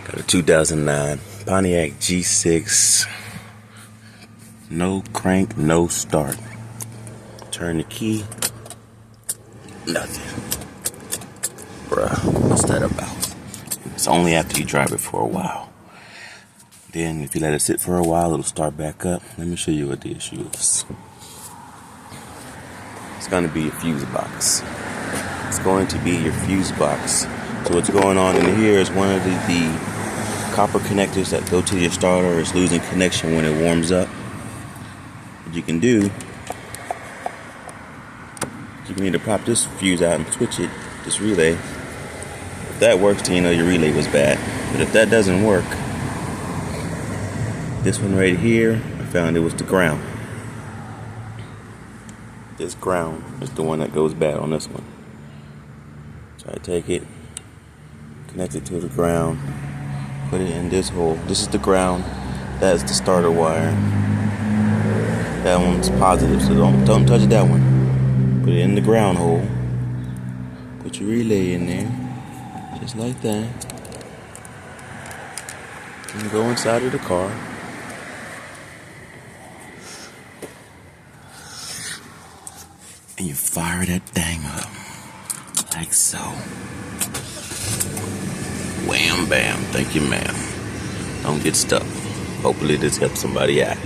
Got a 2009 Pontiac G6. No crank, no start. Turn the key. Nothing. Bruh, what's that about? It's only after you drive it for a while. Then if you let it sit for a while, it'll start back up. Let me show you what the issue is. It's going to be your fuse box. It's going to be your fuse box. So what's going on in here is one of the copper connectors that go to your starter is losing connection when it warms up. What you can do, you can either pop this fuse out and switch it, this relay. If that works, then you know your relay was bad. But if that doesn't work, this one right here, I found it was the ground. This ground is the one that goes bad on this one. So I take it, connect it to the ground, put it in this hole. This is the ground. That is the starter wire. That one's positive, so don't touch that one. Put it in the ground hole. Put your relay in there, just like that. And go inside of the car. And you fire that thing up, like so. Wham bam, thank you ma'am. Don't get stuck. Hopefully this helps somebody out.